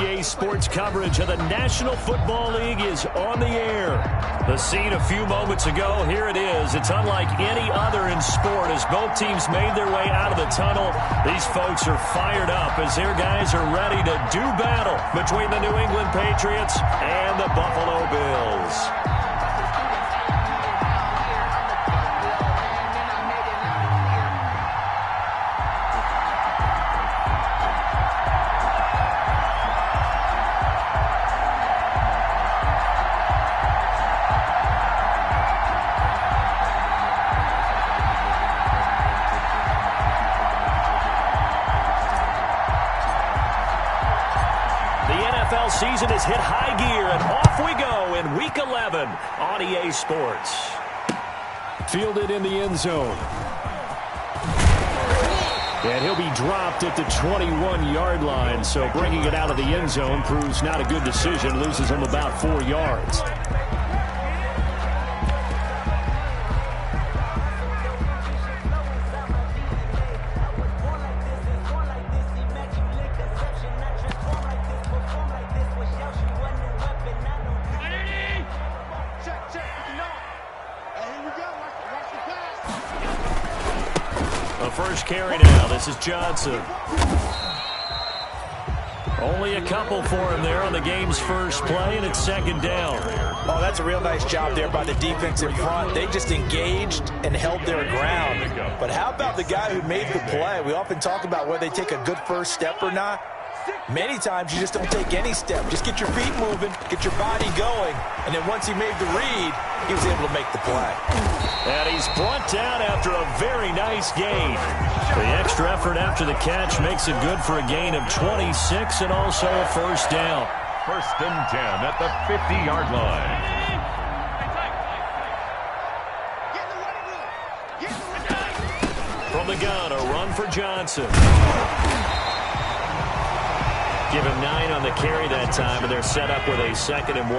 EA Sports coverage of the National Football League is on the air. The scene a few moments ago, here it is. It's unlike any other in sport as both teams made their way out of the tunnel. These folks are fired up as their guys are ready to do battle between the New England Patriots and the Buffalo Bills. Season has hit high gear, and off we go in Week 11 on EA Sports. Fielded in the end zone. And he'll be dropped at the 21-yard line, so bringing it out of the end zone proves not a good decision, loses him about 4 yards. First carry now. This is Johnson. Only a couple for him there on the game's first play, and it's second down. Oh, that's a real nice job there by the defense in front. They just engaged and held their ground. But how about the guy who made the play? We often talk about whether they take a good first step or not. Many times you just don't take any step. Just get your feet moving, get your body going, and then once he made the read, he was able to make the play. And he's brought down after a very nice gain. The extra effort after the catch makes it good for a gain of 26 and also a first down. First and 10 at the 50-yard line. From the gun, a run for Johnson. Give him 9 on the carry that time, and they're set up with a 2nd and 1.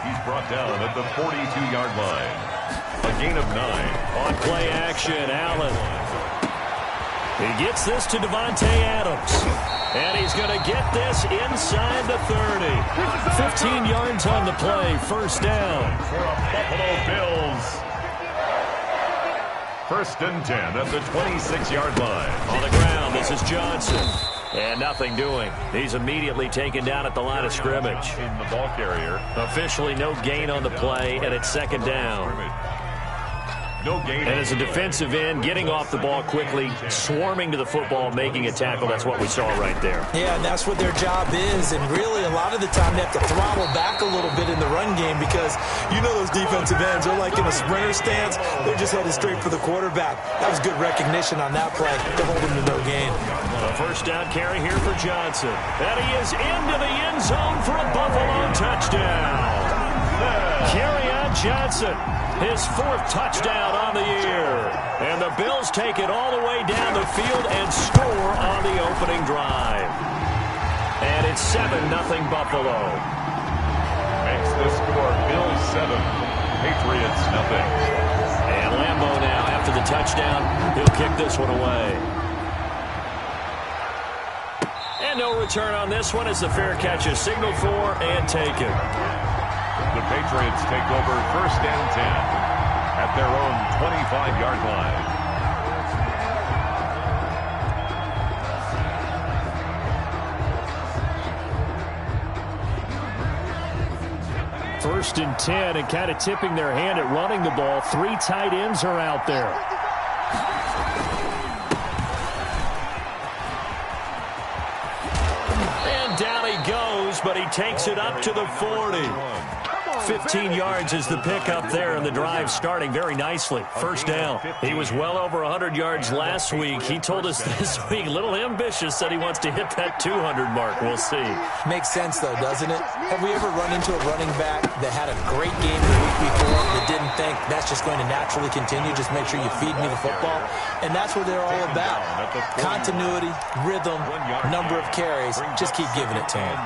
He's brought down at the 42-yard line. A gain of 9. On play action, Allen. He gets this to Devontae Adams. And he's going to get this inside the 30. 15 yards on the play, first down. For a Buffalo Bills. First and 10 at the 26-yard line. On the ground, this is Johnson. And nothing doing. He's immediately taken down at the line of scrimmage. In the ball carrier. Officially no gain on the play, and it's second down. No gain. And as a defensive end, getting off the ball quickly, swarming to the football, making a tackle, that's what we saw right there. Yeah, and that's what their job is. And really, a lot of the time, they have to throttle back a little bit in the run game because you know those defensive ends are like in a sprinter stance. They're just headed straight for the quarterback. That was good recognition on that play to hold him to no gain. A first down carry here for Johnson. And he is into the end zone for a Buffalo touchdown. Carry on Johnson. His 4th touchdown on the year. And the Bills take it all the way down the field and score on the opening drive. And it's 7-0 Buffalo. Makes the score Bills 7, Patriots nothing. And Lambeau now, after the touchdown, he'll kick this one away. And no return on this one as the fair catch is signaled for and taken. The Patriots take over first and 10 at their own 25-yard line. First and 10 and kind of tipping their hand at running the ball. 3 tight ends are out there. And down he goes, but he takes it up to the 40. 15 yards is the pickup there, and the drive starting very nicely. First down. He was well over 100 yards last week. He told us this week, a little ambitious, said he wants to hit that 200 mark. We'll see. Makes sense, though, doesn't it? Have we ever run into a running back that had a great game the week before that didn't think that's just going to naturally continue? Just make sure you feed me the football. And that's what they're all about. Continuity, rhythm, number of carries. Just keep giving it to him.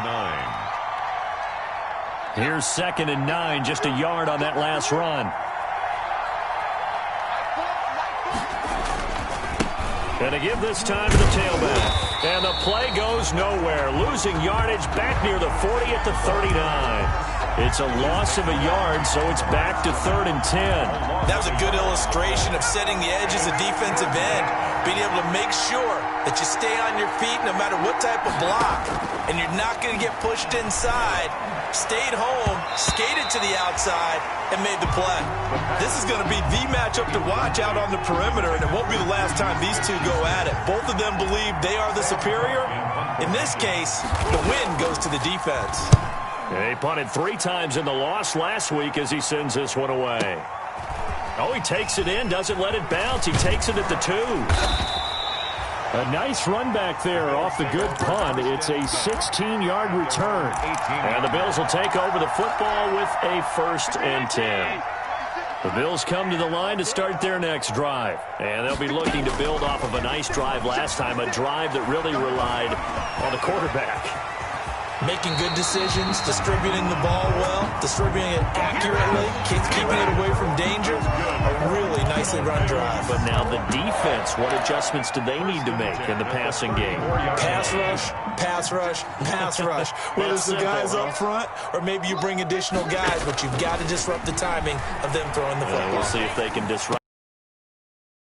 Here's 2nd and 9, just a yard on that last run. And to give this time to the tailback. And the play goes nowhere. Losing yardage back near the 40 at the 39. It's a loss of a yard, so it's back to 3rd and 10. That was a good illustration of setting the edge as a defensive end. Being able to make sure that you stay on your feet no matter what type of block. And you're not going to get pushed inside. Stayed home, skated to the outside, and made the play. This is going to be the matchup to watch out on the perimeter, and it won't be the last time these two go at it. Both of them believe they are the superior. In this case, the win goes to the defense. He punted 3 times in the loss last week as he sends this one away. Oh, he takes it in, doesn't let it bounce. He takes it at the 2. A nice run back there off the good punt. It's a 16-yard return. And the Bills will take over the football with a 1st and 10. The Bills come to the line to start their next drive. And they'll be looking to build off of a nice drive last time, a drive that really relied on the quarterback. Making good decisions, distributing the ball well, distributing it accurately, keeping it away from danger. A really nicely run drive. But now the defense, what adjustments do they need to make in the passing game? Pass rush, pass rush, pass rush. Whether it's the guys up front or maybe you bring additional guys, but you've got to disrupt the timing of them throwing the football. We'll see if they can disrupt.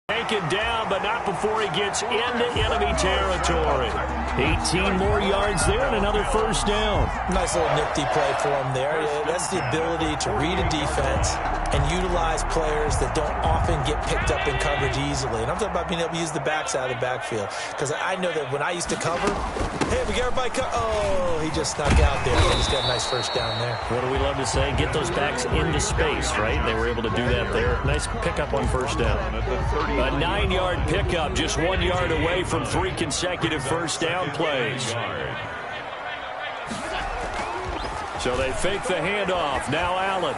Taken down, but not before he gets into enemy territory. 18 more yards there and another 1st down. Nice little nifty play for him there. That's the ability to read a defense and utilize players that don't often get picked up in coverage easily. And I'm talking about being able to use the backside of the backfield. Because I know that when I used to cover, hey, we got everybody oh, he just snuck out there. He just got a nice 1st down there. What do we love to say? Get those backs into space, right? They were able to do that there. Nice pickup on 1st down. A 9-yard pickup, just 1 yard away from 3 consecutive 1st down plays. So they fake the handoff. Now Allen.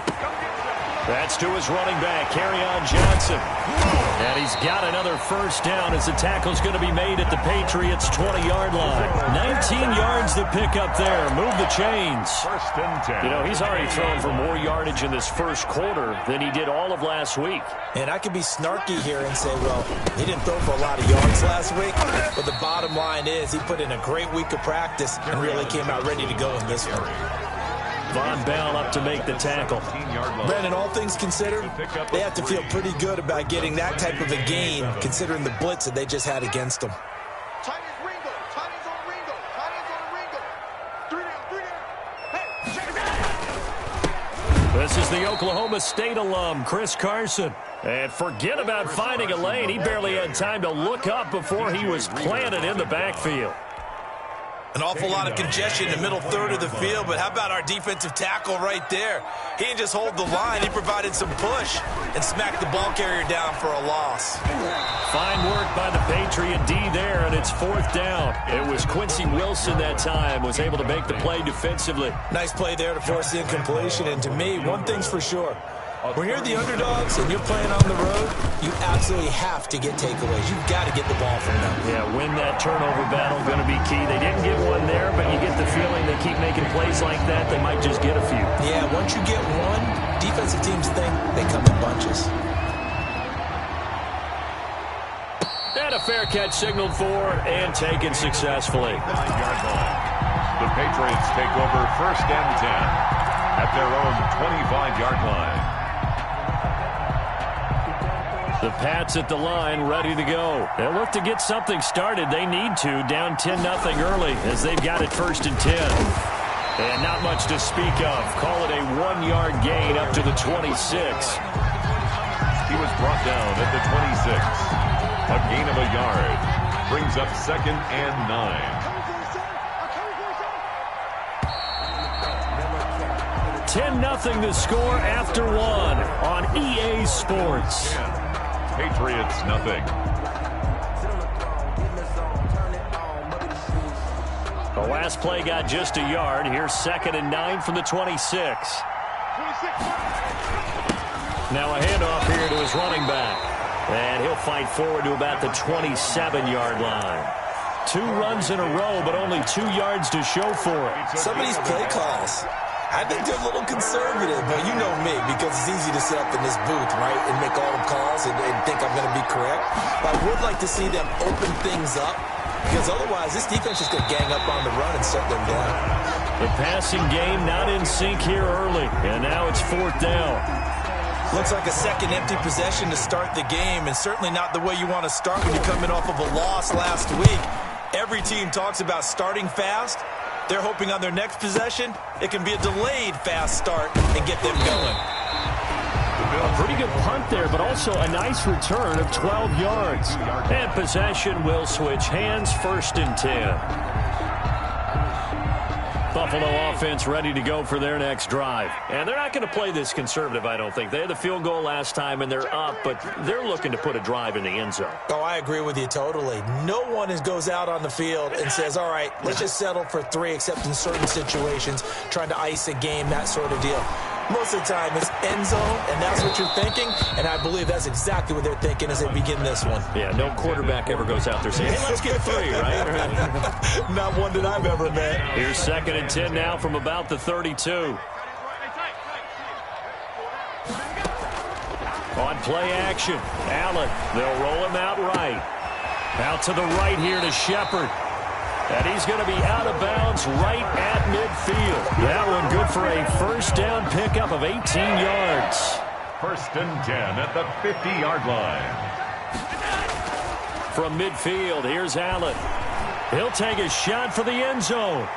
That's to his running back, Kerryon Johnson. And he's got another 1st down as the tackle's going to be made at the Patriots' 20-yard line. 19 yards to pick up there. Move the chains. 1st and 10. You know, he's already thrown for more yardage in this 1st quarter than he did all of last week. And I could be snarky here and say, well, he didn't throw for a lot of yards last week. But the bottom line is he put in a great week of practice and really came out ready to go in this one. Von Bell up to make the tackle. Brandon, all things considered, they have to feel pretty good about getting that type of a gain, considering the blitz that they just had against them. This is the Oklahoma State alum, Chris Carson. And forget about finding a lane. He barely had time to look up before he was planted in the backfield. An awful lot of congestion in the middle 3rd of the field, but how about our defensive tackle right there? He didn't just hold the line, he provided some push and smacked the ball carrier down for a loss. Fine work by the Patriot D there, and it's 4th down. It was Quincy Wilson that time, was able to make the play defensively. Nice play there to force the incompletion, and to me, one thing's for sure. When you're the underdogs and you're playing on the road, you absolutely have to get takeaways. You've got to get the ball from them. Yeah, win that turnover battle, going to be key. They didn't get one there, but you get the feeling they keep making plays like that, they might just get a few. Yeah, once you get one, defensive teams think they come in bunches. And a fair catch signaled for and taken successfully. 9-yard line. The Patriots take over 1st and 10 at their own 25-yard line. The Pats at the line, ready to go. They'll look to get something started. They need to, down 10-0 early as they've got it 1st and 10. And not much to speak of. Call it a 1-yard gain up to the 26. He was brought down at the 26. A gain of a yard. Brings up 2nd and 9. 10-0 the score after 1 on EA Sports. Patriots nothing. The last play got just a yard. Here's 2nd and 9 from the 26. Now a handoff here to his running back. And he'll fight forward to about the 27-yard line. 2 runs in a row, but only 2 yards to show for it. Some of these play calls, I think they're a little conservative, but you know me, because it's easy to sit up in this booth, right, and make all the calls and think I'm going to be correct. But I would like to see them open things up, because otherwise this defense is going to gang up on the run and shut them down. The passing game not in sync here early, and now it's 4th down. Looks like a second empty possession to start the game, and certainly not the way you want to start when you're coming off of a loss last week. Every team talks about starting fast. They're hoping on their next possession, it can be a delayed fast start and get them going. A pretty good punt there, but also a nice return of 12 yards. And possession will switch hands, 1st and 10. Buffalo offense ready to go for their next drive. And they're not going to play this conservative, I don't think. They had the field goal last time, and they're up, but they're looking to put a drive in the end zone. Oh, I agree with you totally. No one goes out on the field and says, all right, let's just settle for 3, except in certain situations, trying to ice a game, that sort of deal. Most of the time, it's end zone, and that's what you're thinking, and I believe that's exactly what they're thinking as they begin this one. Yeah, no quarterback ever goes out there saying, hey, let's get 3, right? Not one that I've ever met. Here's 2nd and 10 now from about the 32. On play action, Allen, they'll roll him out right. Out to the right here to Shepard. And he's going to be out of bounds right at midfield. That one good for a 1st down pickup of 18 yards. 1st and 10 at the 50-yard line. From midfield, here's Allen. He'll take a shot for the end zone.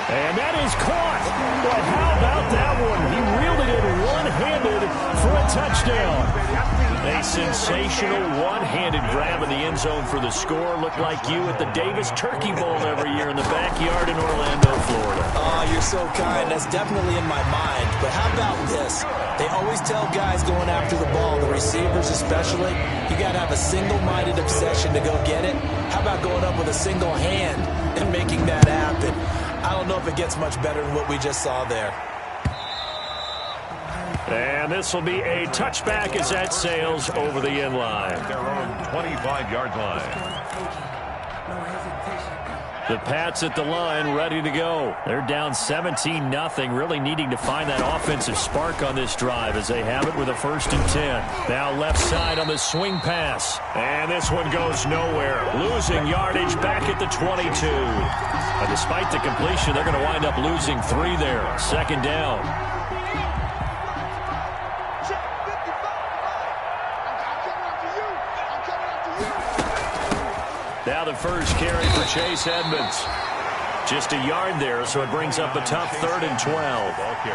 And that is caught. But how about that one? He reeled it in one-handed for a touchdown. A sensational one-handed grab in the end zone for the score. Looked like you at the Davis Turkey Bowl every year in the backyard in Orlando, Florida. Oh, you're so kind. That's definitely in my mind. But how about this? They always tell guys going after the ball, the receivers especially, you got to have a single-minded obsession to go get it. How about going up with a single hand and making that happen? I don't know if it gets much better than what we just saw there. And this will be a touchback as that sails over the end line. Their own 25-yard line. The Pats at the line ready to go. They're down 17-0, really needing to find that offensive spark on this drive as they have it with a 1st and 10. Now left side on the swing pass. And this one goes nowhere. Losing yardage back at the 22. But despite the completion, they're going to wind up losing 3 there. 2nd down. Now the first carry for Chase Edmonds. Just a yard there, so it brings up a tough 3rd and 12.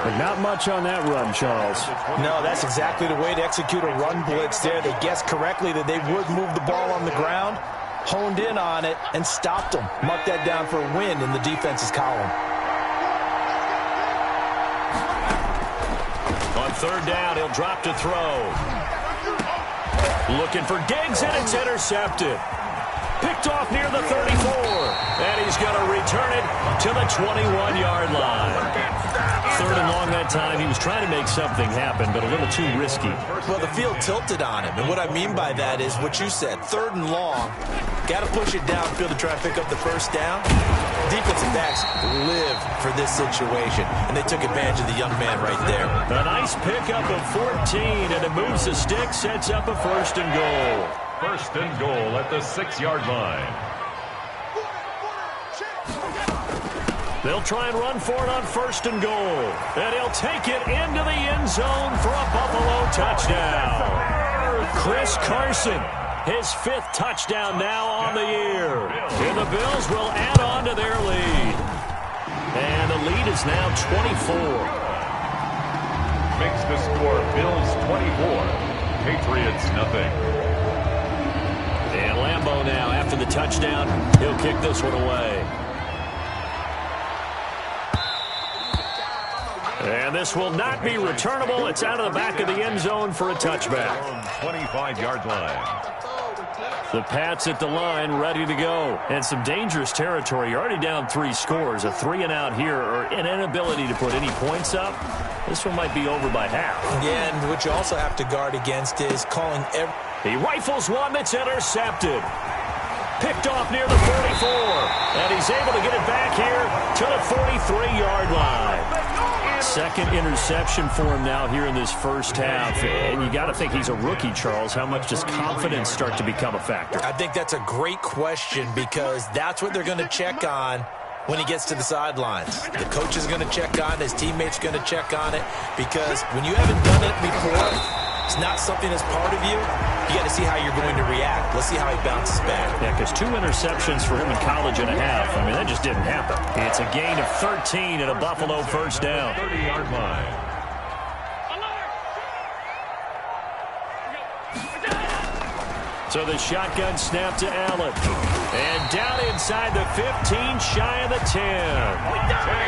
But not much on that run, Charles. No, that's exactly the way to execute a run blitz there. They guessed correctly that they would move the ball on the ground, honed in on it, and stopped them. Mark that down for a win in the defense's column. On 3rd down, he'll drop to throw. Looking for Diggs, and it's intercepted. Picked off near the 34. And he's going to return it to the 21-yard line. 3rd and long that time. He was trying to make something happen, but a little too risky. Well, the field tilted on him. And what I mean by that is what you said. 3rd and long. Got to push it downfield to try to pick up the 1st down. Defensive backs live for this situation. And they took advantage of the young man right there. A nice pickup of 14. And it moves the stick, sets up a 1st and goal. 1st and goal at the 6-yard line. They'll try and run for it on 1st and goal. And he'll take it into the end zone for a Buffalo touchdown. Chris Carson, his 5th touchdown now on the year. And the Bills will add on to their lead. And the lead is now 24. Makes the score Bills 24, Patriots nothing. And Lambeau now, after the touchdown, he'll kick this one away. And this will not be returnable. It's out of the back of the end zone for a touchback. 25-yard line. The Pats at the line ready to go. And some dangerous territory. You're already down 3 scores. A 3-and-out here, or an inability to put any points up. This one might be over by half. Yeah, and what you also have to guard against is calling every... He rifles one that's intercepted. Picked off near the 44. And he's able to get it back here to the 43-yard line. Second interception for him now here in this first half. And you got to think he's a rookie, Charles. How much does confidence start to become a factor? I think that's a great question because that's what they're going to check on when he gets to the sidelines. The coach is going to check on it. His teammates are going to check on it because when you haven't done it before, it's not something that's part of you. You got to see how you're going to react. Let's see how he bounces back. Yeah, because 2 interceptions for him in college and a half. I mean, that just didn't happen. It's a gain of 13 and a Buffalo first down. 30-yard line. So the shotgun snap to Allen. And down inside the 15, shy of the 10.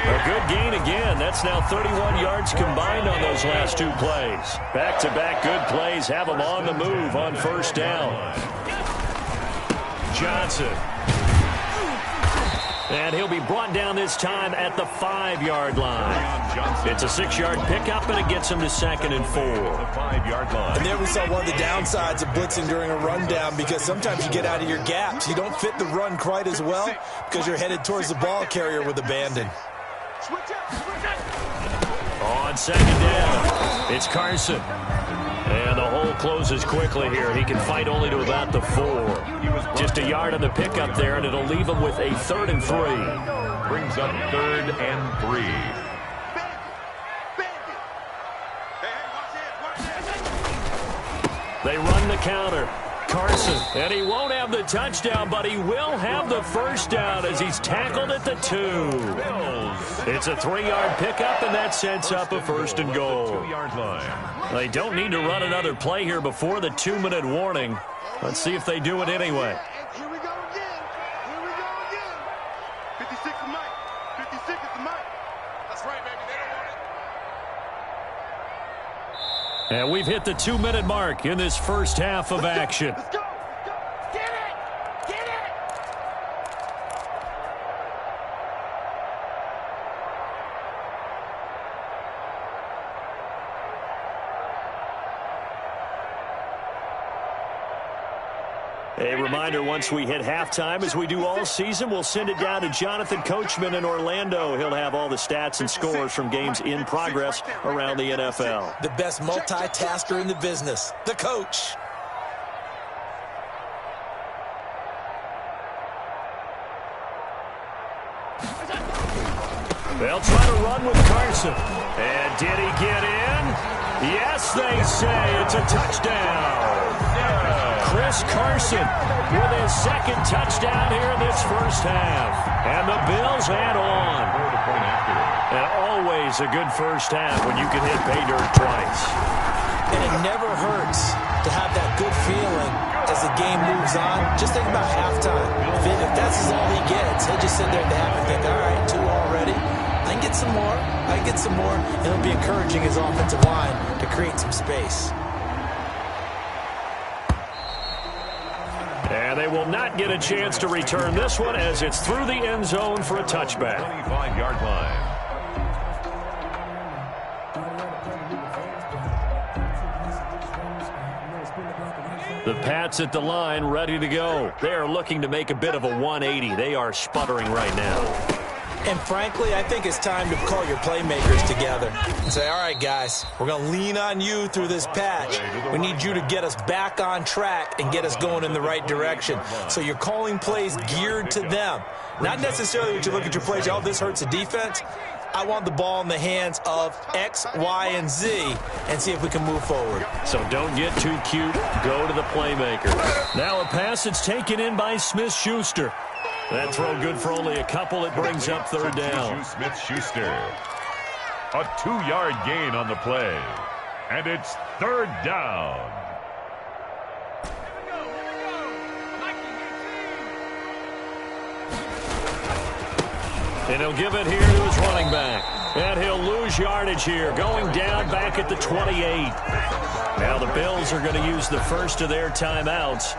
A good gain again. That's now 31 yards combined on those last 2 plays. Back-to-back good plays have them on the move on first down. Johnson. And he'll be brought down this time at the 5-yard line. It's a 6-yard pickup, and it gets him to 2nd and 4. The 5-yard line. And there we saw one of the downsides of blitzing during a rundown because sometimes you get out of your gaps. You don't fit the run quite as well because you're headed towards the ball carrier with abandon. On 2nd down, it's Carson. And the hole closes quickly here. He can fight only to about the 4. Just a yard on the pickup there, and it'll leave him with a 3rd and 3. Brings up 3rd and 3. They run the counter. Carson, and he won't have the touchdown, but he will have the first down as he's tackled at the 2. It's a 3-yard pickup, and that sets up a 1st and goal. 2-yard line. They don't need to run another play here before the 2-minute warning. Let's see if they do it anyway. Here we go again. Here we go again. 56 is Mike. 56 is the Mike. That's right, baby. They don't want it. And we've hit the 2-minute mark in this first half of action. Let's go. Let's go. Get it. Get it. A reminder, once we hit halftime, as we do all season, we'll send it down to Jonathan Coachman in Orlando. He'll have all the stats and scores from games in progress around the NFL. The best multitasker in the business, the coach. They'll try to run with Carson. And did he get in? Yes, they say it's a touchdown. Chris Carson with his 2nd touchdown here in this first half. And the Bills add on. And always a good first half when you can hit pay dirt twice. And it never hurts to have that good feeling as the game moves on. Just think about halftime. If that's all he gets, he'll just sit there at the half and think, all right, 2 already. I can get some more. I can get some more. And it'll be encouraging his offensive line to create some space. And they will not get a chance to return this one as it's through the end zone for a touchback. 25-yard line. The Pats at the line, ready to go. They are looking to make a bit of a 180. They are sputtering right now. And frankly, I think it's time to call your playmakers together and say, all right, guys, we're going to lean on you through this patch. We need you to get us back on track and get us going in the right direction. So you're calling plays geared to them. Not necessarily when you look at your plays, oh, this hurts the defense. I want the ball in the hands of X, Y, and Z and see if we can move forward. So don't get too cute. Go to the playmaker. Now a pass that's taken in by Smith-Schuster. That throw good for only a couple. It brings up 3rd down. Smith-Schuster. A 2-yard gain on the play. And it's 3rd down. And he'll give it here to his running back. And he'll lose yardage here, going down back at the 28. Now the Bills are going to use the first of their timeouts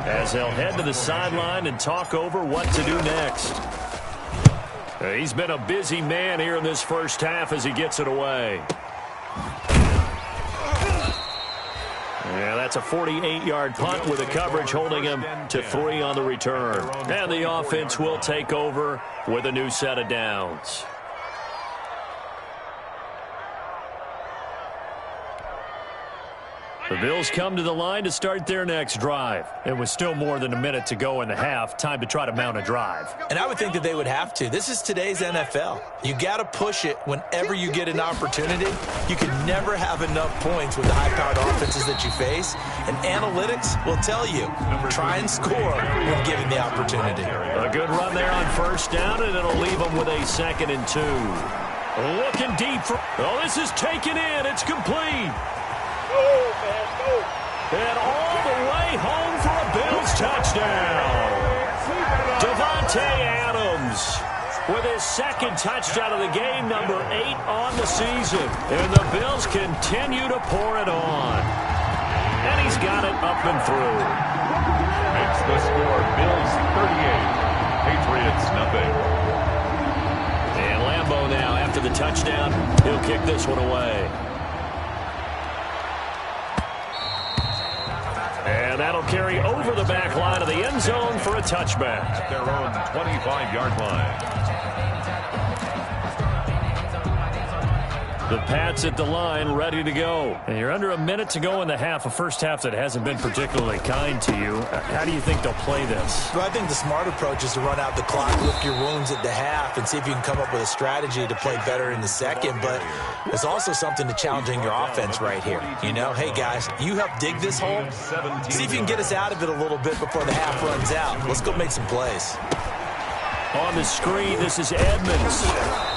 as they'll head to the sideline and talk over what to do next. He's been a busy man here in this first half as he gets it away. Yeah, that's a 48-yard punt with the coverage holding him to 3 on the return. And the offense will take over with a new set of downs. The Bills come to the line to start their next drive. It was still more than a minute to go in the half. Time to try to mount a drive. And I would think that they would have to. This is today's NFL. You got to push it whenever you get an opportunity. You can never have enough points with the high-powered offenses that you face. And analytics will tell you, try and score when given the opportunity. A good run there on first down, and it'll leave them with a 2nd and 2. Looking deep for... Oh, this is taken in. It's complete. And all the way home for a Bills touchdown. Davante Adams with his 2nd touchdown of the game, number 8 on the season. And the Bills continue to pour it on. And he's got it up and through. Makes the score Bills 38, Patriots nothing. And Lambeau now, after the touchdown, he'll kick this one away. And that'll carry over the back line of the end zone for a touchback. At their own 25-yard line. The Pats at the line, ready to go. And you're under a minute to go in the half, a first half that hasn't been particularly kind to you. How do you think they'll play this? Well, I think the smart approach is to run out the clock, lick your wounds at the half, and see if you can come up with a strategy to play better in the second. But there's also something to challenging your offense right here. You know, hey, guys, you help dig this hole. See if you can get us out of it a little bit before the half runs out. Let's go make some plays. On the screen, this is Edmonds.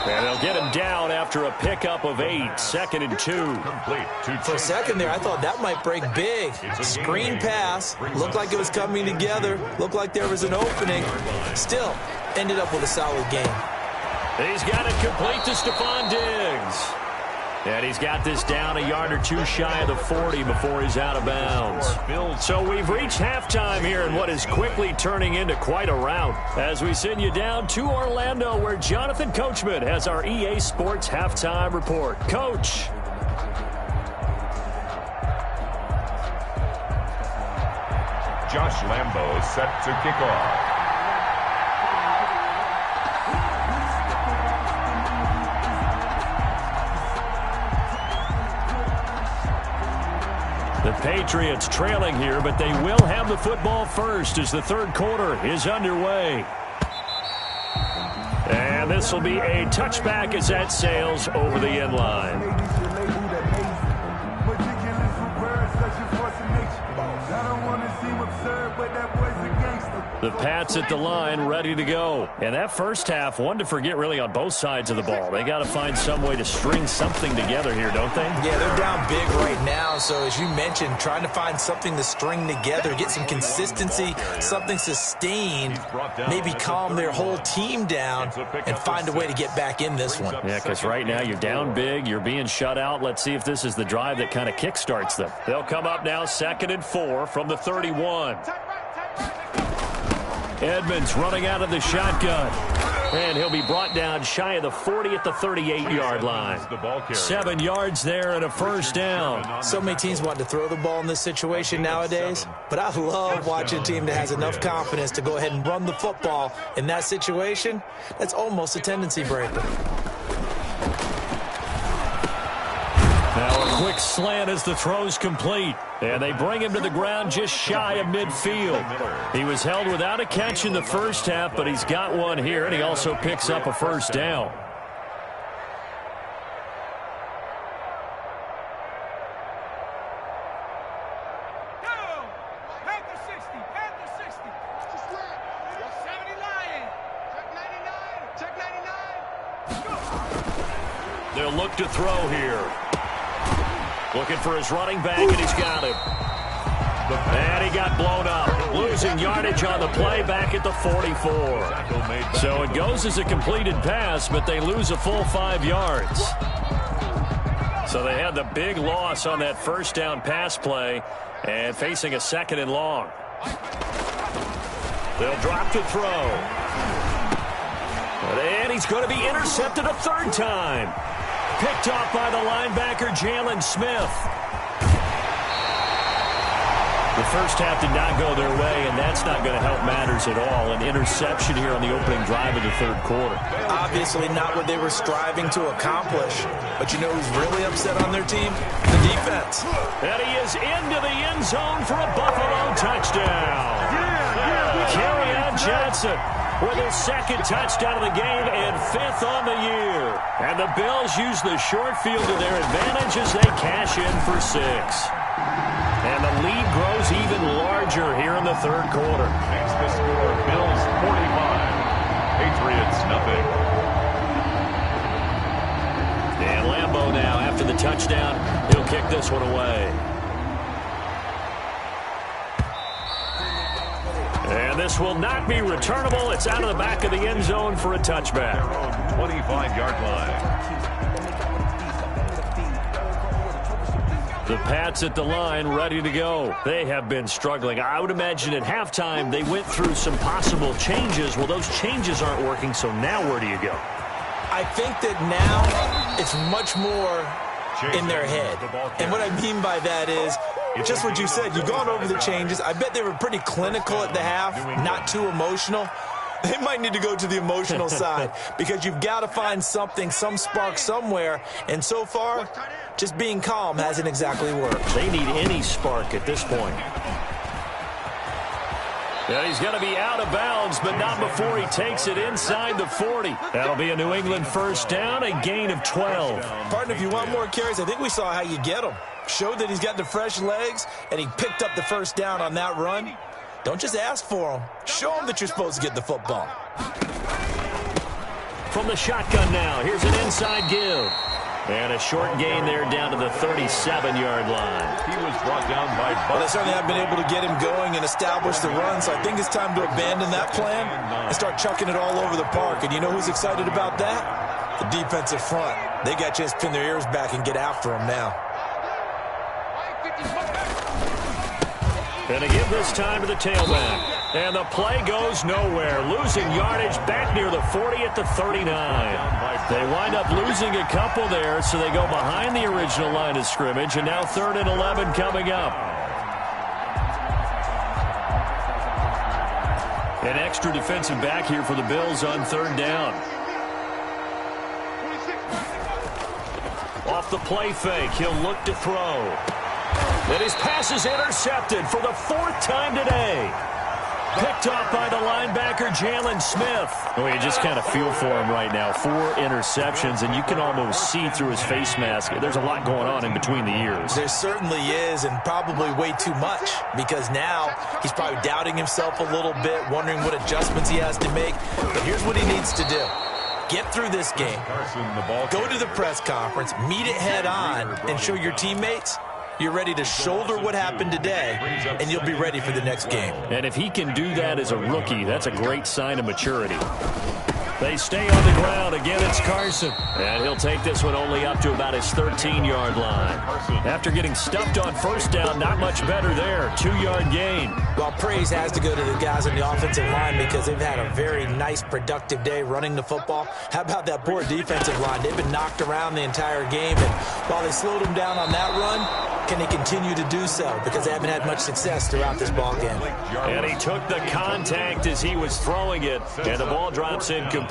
And they'll get him down after a pickup of 8, 2nd and 2. For a second there, I thought that might break big. Screen pass. Looked like it was coming together. Looked like there was an opening. Still, ended up with a solid game. He's got it complete to Stephon Diggs. And he's got this down a yard or two shy of the 40 before he's out of bounds. So we've reached halftime here in what is quickly turning into quite a rout as we send you down to Orlando where Jonathan Coachman has our EA Sports halftime report. Coach. Josh Lambeau set to kick off. The Patriots trailing here, but they will have the football first as the third quarter is underway. And this will be a touchback as that sails over the end line. The Pats at the line, ready to go. And that first half, one to forget really on both sides of the ball. They got to find some way to string something together here, don't they? Yeah, they're down big right now. So as you mentioned, trying to find something to string together, get some consistency, something sustained, maybe calm their whole team down and find a way to get back in this one. Yeah, because right now you're down big, you're being shut out. Let's see if this is the drive that kind of kickstarts them. They'll come up now 2nd and 4 from the 31. Edmonds running out of the shotgun. And he'll be brought down shy of the 40 at the 38-yard line. 7 yards there and a first down. So many teams want to throw the ball in this situation nowadays, but I love watching a team that has enough confidence to go ahead and run the football in that situation. That's almost a tendency breaker. Now a quick slant as the throw's complete. And they bring him to the ground just shy of midfield. He was held without a catch in the first half, but he's got one here, and he also picks up a first down. They'll look to throw here. Looking for his running back, and he's got him. And he got blown up. Losing yardage on the play back at the 44. So it goes as a completed pass, but they lose a full 5 yards. So they had the big loss on that first down pass play and facing a 2nd and long. They'll drop to throw. And he's going to be intercepted a 3rd time. Picked off by the linebacker, Jalen Smith. The first half did not go their way, and that's not going to help matters at all. An interception here on the opening drive of the third quarter. Obviously not what they were striving to accomplish. But you know who's really upset on their team? The defense. And he is into the end zone for a Buffalo touchdown. Kerryon Johnson with his second touchdown of the game and 5th on the year. And the Bills use the short field to their advantage as they cash in for 6. And the lead grows even larger here in the third quarter. Makes the score Bills 45, Patriots nothing. And Lambeau now, after the touchdown, he'll kick this one away. And this will not be returnable. It's out of the back of the end zone for a touchback. Their own 25-yard line. The Pats at the line, ready to go. They have been struggling. I would imagine at halftime they went through some possible changes. Well, those changes aren't working, so now where do you go? I think that now it's much more in their head. And what I mean by that is just what you said. You've gone over the changes. I bet they were pretty clinical at the half, not too emotional. They might need to go to the emotional side because you've got to find something, some spark somewhere. And so far, just being calm hasn't exactly worked. They need any spark at this point. Yeah, he's going to be out of bounds, but not before he takes it inside the 40. That'll be a New England first down, a gain of 12. Partner, if you want more carries, I think we saw how you get them. Showed that he's got the fresh legs, and he picked up the first down on that run. Don't just ask for them. Show them that you're supposed to get the football. From the shotgun now, here's an inside give. And a short gain there down to the 37-yard line. He was brought down by Well, they certainly have been able to get him going and establish the run, so I think it's time to abandon that plan and start chucking it all over the park. And you know who's excited about that? The defensive front. They got a chance to pin their ears back and get after him now. And to give this time to the tailback. And the play goes nowhere. Losing yardage back near the 40 at the 39. They wind up losing a couple there, so they go behind the original line of scrimmage. And now 3rd and 11 coming up. An extra defensive back here for the Bills on 3rd down. Off the play fake, he'll look to throw. And his pass is intercepted for the 4th time today. Picked off by the linebacker, Jalen Smith. Oh, you just kind of feel for him right now. 4 interceptions, and you can almost see through his face mask. There's a lot going on in between the ears. There certainly is, and probably way too much, because now he's probably doubting himself a little bit, wondering what adjustments he has to make. But here's what he needs to do. Get through this game. Go to the press conference, meet it head on, and show your teammates you're ready to shoulder what happened today, and you'll be ready for the next game. And if he can do that as a rookie, that's a great sign of maturity. They stay on the ground. Again, it's Carson. And he'll take this one only up to about his 13-yard line. After getting stuffed on first down, not much better there. 2-yard gain. Well, praise has to go to the guys on the offensive line because they've had a very nice, productive day running the football. How about that poor defensive line? They've been knocked around the entire game, and while they slowed them down on that run, can they continue to do so? Because they haven't had much success throughout this ball game. And he took the contact as he was throwing it, and the ball drops incomplete.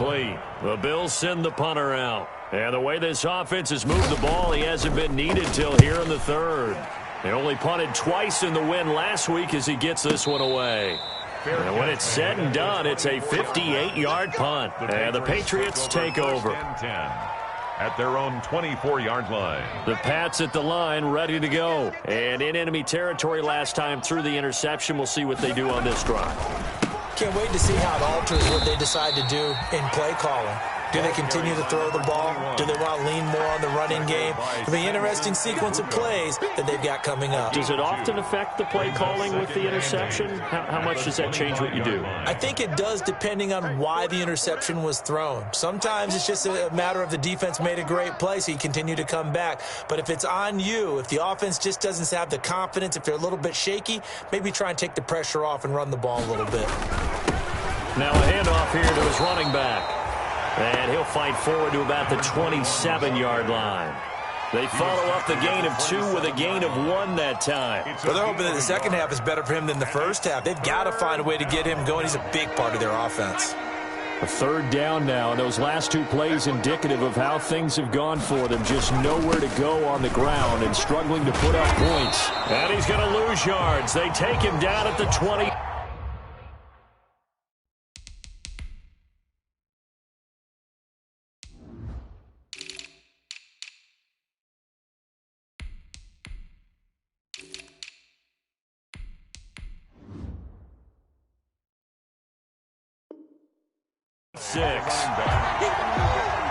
The Bills send the punter out. And the way this offense has moved the ball, he hasn't been needed till here in the 3rd. They only punted twice in the win last week as he gets this one away. And when it's said and done, it's a 58-yard punt. And the Patriots take over. At their own 24-yard line. The Pats at the line, ready to go. And in enemy territory last time through the interception. We'll see what they do on this drive. Can't wait to see how it alters what they decide to do in play calling. Do they continue to throw the ball? Do they want to lean more on the running game? It'll be an interesting sequence of plays that they've got coming up. Does it often affect the play calling with the interception? How much does that change what you do? I think it does depending on why the interception was thrown. Sometimes it's just a matter of the defense made a great play, so you continue to come back. But if it's on you, if the offense just doesn't have the confidence, if they're a little bit shaky, maybe try and take the pressure off and run the ball a little bit. Now a handoff here to his running back. And he'll fight forward to about the 27-yard line. They follow up the gain of 2 with a gain of 1 that time. Well, they're hoping that the second half is better for him than the first half. They've got to find a way to get him going. He's a big part of their offense. A third down now, and those last 2 plays indicative of how things have gone for them. Just nowhere to go on the ground and struggling to put up points. And he's going to lose yards. They take him down at the 20.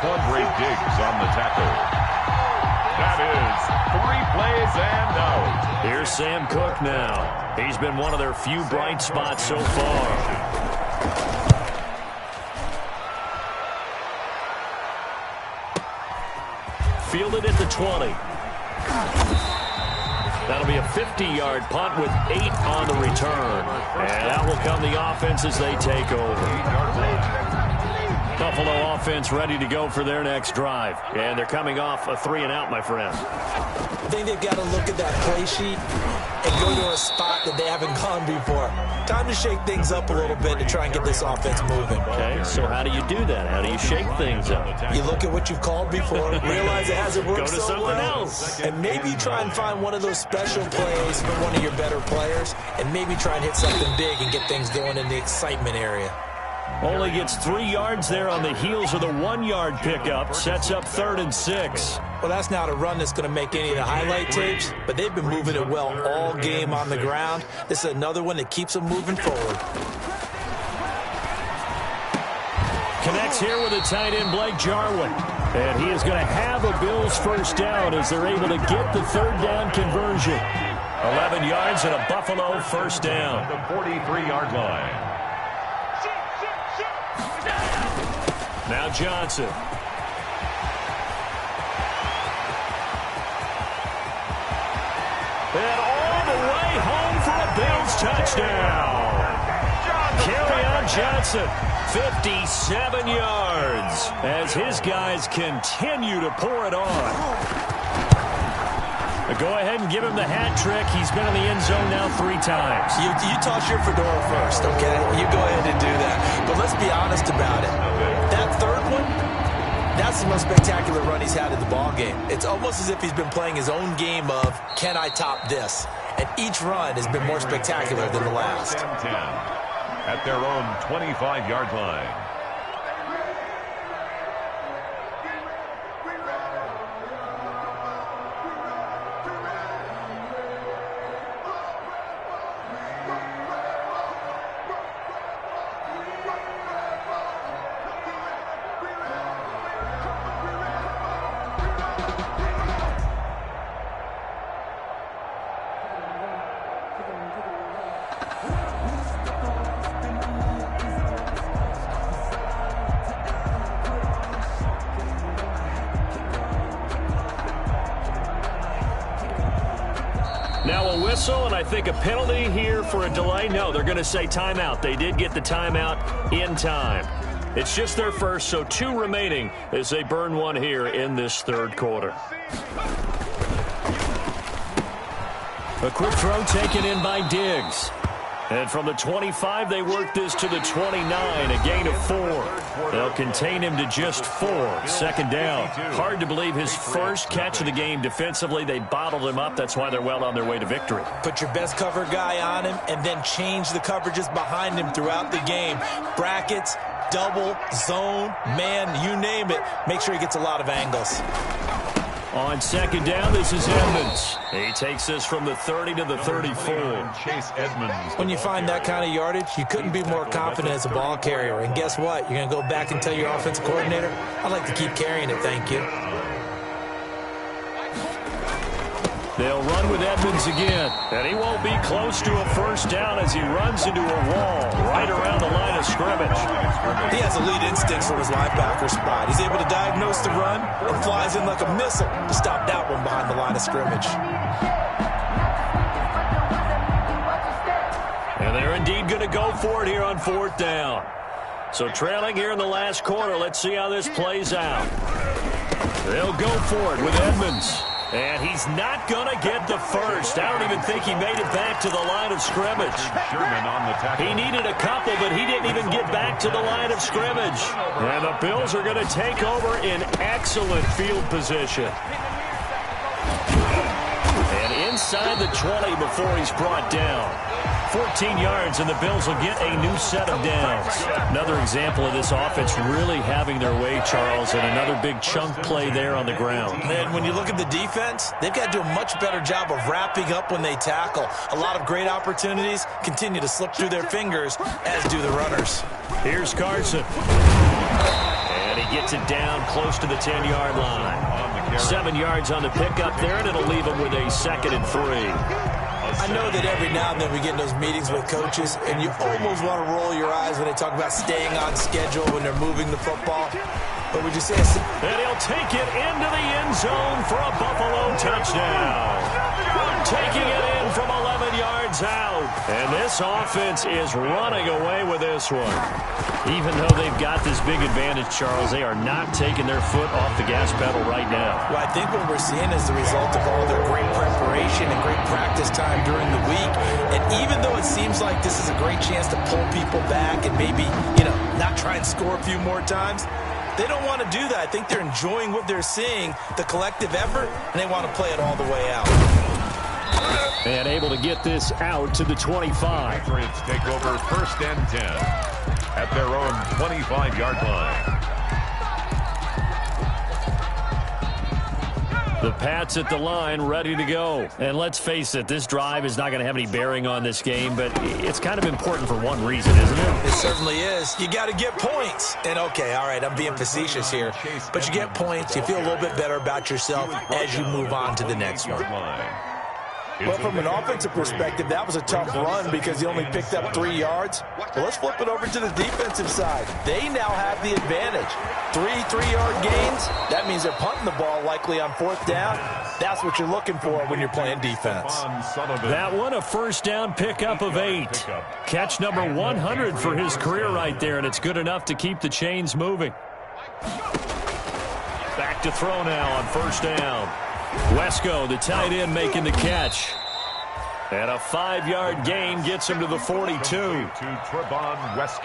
Andre Diggs on the tackle. That is 3 plays and out. Here's Sam Cook now. He's been one of their few bright spots so far. Fielded at the 20. That'll be a 50-yard punt with 8 on the return. And out will come the offense as they take over. Buffalo offense ready to go for their next drive. And they're coming off a 3-and-out, my friend. I think they've got to look at that play sheet and go to a spot that they haven't gone before. Time to shake things up a little bit to try and get this offense moving. Okay, so how do you do that? How do you shake things up? You look at what you've called before, realize it hasn't worked Go to so something well, else. and maybe try and find one of those special plays for one of your better players, and maybe try and hit something big and get things going in the excitement area. Only gets 3 yards there on the heels of the 1-yard pickup. Sets up 3rd and 6. Well, that's not a run that's going to make any of the highlight tapes, but they've been moving it well all game on the ground. This is another one that keeps them moving forward. Connects here with the tight end, Blake Jarwin. And he is going to have a Bills first down as they're able to get the 3rd down conversion. 11 yards and a Buffalo first down. The 43-yard line. Now Johnson. And all the way home for a Bills touchdown. Kerryon Johnson, 57 yards, as his guys continue to pour it on. Go ahead and give him the hat trick. He's been in the end zone now 3 times. You toss your fedora first, okay? You go ahead and do that. But let's be honest about it. That third one, that's the most spectacular run he's had in the ballgame. It's almost as if he's been playing his own game of, can I top this? And each run has been more spectacular than the last. 10 at their own 25-yard line. Now a whistle, and I think a penalty here for a delay. No, they're going to say timeout. They did get the timeout in time. It's just their first, so 2 remaining as they burn 1 here in this 3rd quarter. A quick throw taken in by Diggs. And from the 25, they work this to the 29, a gain of 4. They'll contain him to just 4. 2nd down. Hard to believe his first catch of the game defensively. They bottled him up. That's why they're well on their way to victory. Put your best cover guy on him and then change the coverages behind him throughout the game. Brackets, double, zone, man, you name it. Make sure he gets a lot of angles. On 2nd down, this is Edmonds. He takes this from the 30 to the 34. Chase Edmonds. When you find that kind of yardage, you couldn't be more confident as a ball carrier. And guess what? You're going to go back and tell your offensive coordinator, I'd like to keep carrying it, thank you. They'll run with Edmonds again. And he won't be close to a first down as he runs into a wall right around the line of scrimmage. He has elite instincts from his linebacker spot. He's able to diagnose the run and flies in like a missile to stop that one behind the line of scrimmage. And they're indeed going to go for it here on 4th down. So trailing here in the last quarter, let's see how this plays out. They'll go for it with Edmonds. And he's not going to get the first. I don't even think he made it back to the line of scrimmage. Sherman on the tackle. He needed a couple, but he didn't even get back to the line of scrimmage. And the Bills are going to take over in excellent field position. And inside the 20 before he's brought down. 14 yards, and the Bills will get a new set of downs. Another example of this offense really having their way, Charles, and another big chunk play there on the ground. And when you look at the defense, they've got to do a much better job of wrapping up when they tackle. A lot of great opportunities continue to slip through their fingers, as do the runners. Here's Carson. And he gets it down close to the 10-yard line. 7 yards on the pickup there, and it'll leave him with a 2nd and 3. I know that every now and then we get in those meetings with coaches, and you almost want to roll your eyes when they talk about staying on schedule when they're moving the football. But would you say and he'll take it into the end zone for a Buffalo touchdown. Taking it in from 11 yards out. And this offense is running away with this one. Even though they've got this big advantage, Charles, they are not taking their foot off the gas pedal right now. Well, I think what we're seeing is the result of all their great preparation and great practice time during the week. And even though it seems like this is a great chance to pull people back and maybe, not try and score a few more times, they don't want to do that. I think they're enjoying what they're seeing, the collective effort, and they want to play it all the way out. And able to get this out to the 25. Patriots take over 1st and 10 at their own 25-yard line. The Pats at the line, ready to go. And let's face it, this drive is not going to have any bearing on this game, but it's kind of important for one reason, isn't it? It certainly is. You got to get points. And, okay, all right, I'm being facetious here. But you get points, you feel a little bit better about yourself as you move on to the next one. Well, from an offensive perspective, that was a tough run because he only picked up 3 yards. Well, let's flip it over to the defensive side. They now have the advantage. 3-3-yard gains, that means they're punting the ball likely on 4th down. That's what you're looking for when you're playing defense. That one, a 1st down pickup of 8. Catch number 100 for his career right there, and it's good enough to keep the chains moving. Back to throw now on 1st down. Wesco, the tight end, making the catch. And a 5-yard gain gets him to the 42.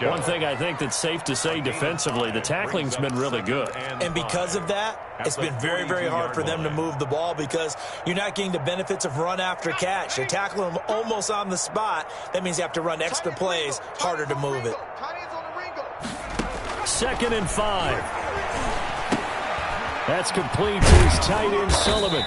One thing I think that's safe to say defensively, the tackling's been really good. And because of that, it's been very, very hard for them to move the ball because you're not getting the benefits of run after catch. They're tackling them almost on the spot. That means you have to run extra plays, harder to move it. 2nd and 5. That's complete to his tight end, Sullivan.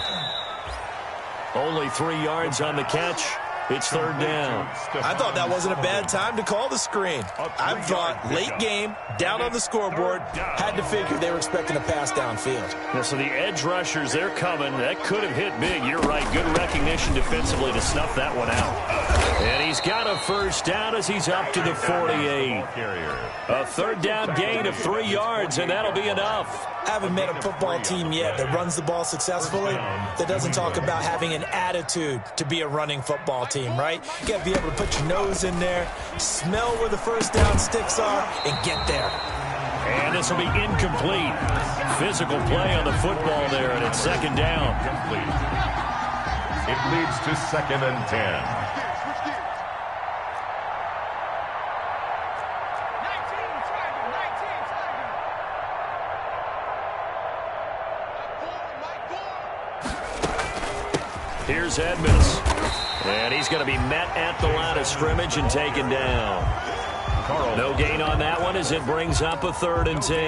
Only 3 yards on the catch. It's 3rd down. I thought that wasn't a bad time to call the screen. I thought late game, down on the scoreboard, had to figure they were expecting a pass downfield. Yeah, so the edge rushers, they're coming. That could have hit big. You're right. Good recognition defensively to snuff that one out. And he's got a 1st down as he's up to the 48. A 3rd down gain of 3 yards, and that'll be enough. I haven't met a football team yet that runs the ball successfully that doesn't talk about having an attitude to be a running football team, right? You got to be able to put your nose in there, smell where the 1st down sticks are, and get there. And this will be incomplete. Physical play on the football there, and it's 2nd down. It leads to 2nd and 10. Here's Edmonds. And he's going to be met at the line of scrimmage and taken down. No gain on that one as it brings up a 3rd and 10.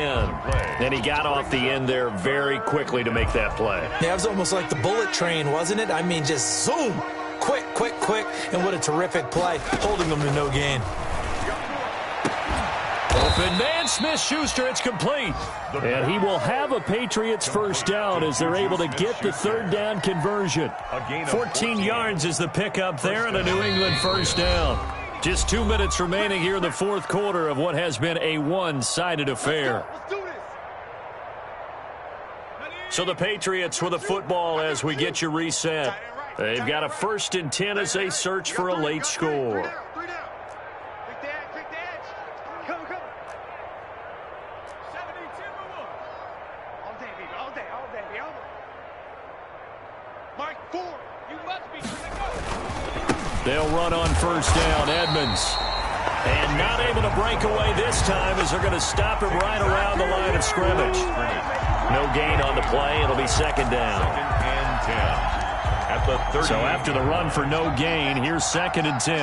And he got off the end there very quickly to make that play. Yeah, it was almost like the bullet train, wasn't it? I mean, just zoom. Quick, quick, quick. And what a terrific play, holding them to no gain. Open man, Smith-Schuster, it's complete. And he will have a Patriots 1st down as they're able to get the 3rd down conversion. 14 yards is the pickup there and a New England 1st down. Just 2 minutes remaining here in the 4th quarter of what has been a one-sided affair. So the Patriots with a football as we get you reset. They've got a 1st and 10 as they search for a late score. They'll run on first down. Edmonds. And not able to break away this time as they're going to stop him right around the line of scrimmage. No gain on the play. It'll be second down. Second and 10 at the 30. So after the run for no gain, here's second and 10.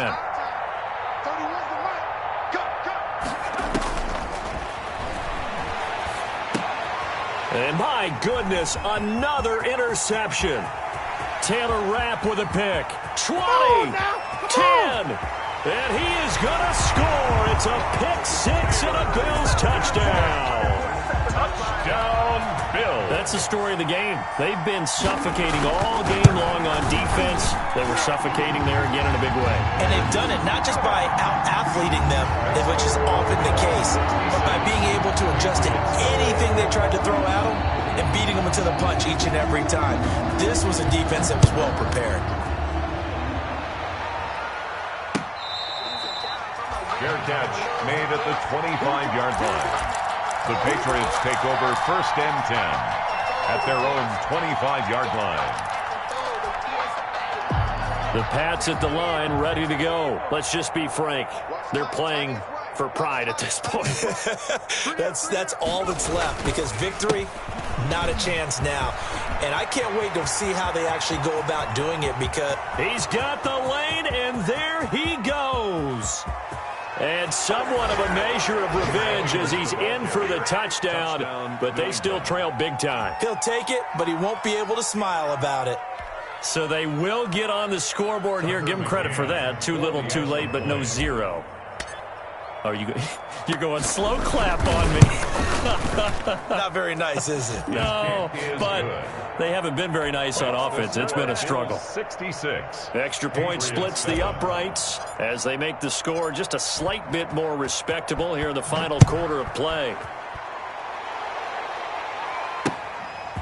And my goodness, another interception. Taylor Rapp with a pick. 20, 10, and he is going to score. It's a pick six and a Bills touchdown. Touchdown, Bills. That's the story of the game. They've been suffocating all game long on defense. They were suffocating there again in a big way. And they've done it not just by out-athleting them, which is often the case, but by being able to adjust to anything they tried to throw at them and beating them to the punch each and every time. This was a defense that was well prepared. Fair catch made at the 25-yard line. The Patriots take over first and 10 at their own 25-yard line. The Pats at the line, ready to go. Let's just be frank. They're playing for pride at this point. That's all that's left, because victory, not a chance now. And I can't wait to see how they actually go about doing it, because he's got the lane, and there he goes. And somewhat of a measure of revenge as he's in for the touchdown, but they still trail big time. He'll take it, but he won't be able to smile about it. So they will get on the scoreboard here. Give him credit for that. Too little, too late, but no zero. Oh, you're going slow clap on me. Not very nice, is it? No, but they haven't been very nice on offense. It's been a struggle. 66. Extra point splits the uprights as they make the score just a slight bit more respectable here in the final quarter of play.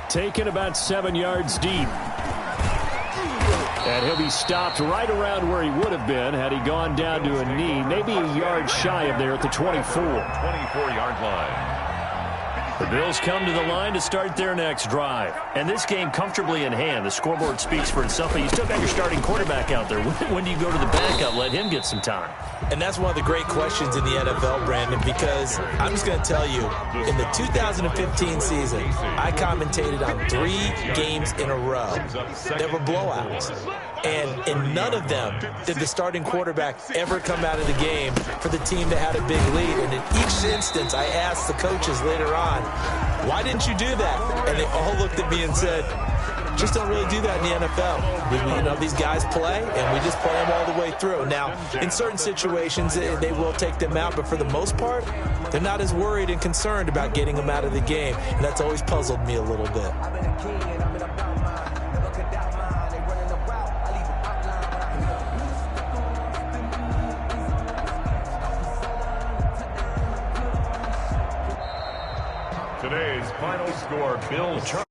Taken about 7 yards deep. And he'll be stopped right around where he would have been had he gone down to a knee, maybe a yard shy of there at the 24. 24-yard line. The Bills come to the line to start their next drive. And this game comfortably in hand. The scoreboard speaks for itself, but you still got your starting quarterback out there. When do you go to the backup? Let him get some time. And that's one of the great questions in the NFL, Brandon, because I'm just going to tell you, in the 2015 season, I commentated on 3 games in a row that were blowouts. And in none of them did the starting quarterback ever come out of the game for the team that had a big lead. And in each instance, I asked the coaches later on, why didn't you do that? And they all looked at me and said, just don't really do that in the NFL. These guys play, and we just play them all the way through. Now, in certain situations, they will take them out, but for the most part, they're not as worried and concerned about getting them out of the game, and that's always puzzled me a little bit. Today's final score, Bills.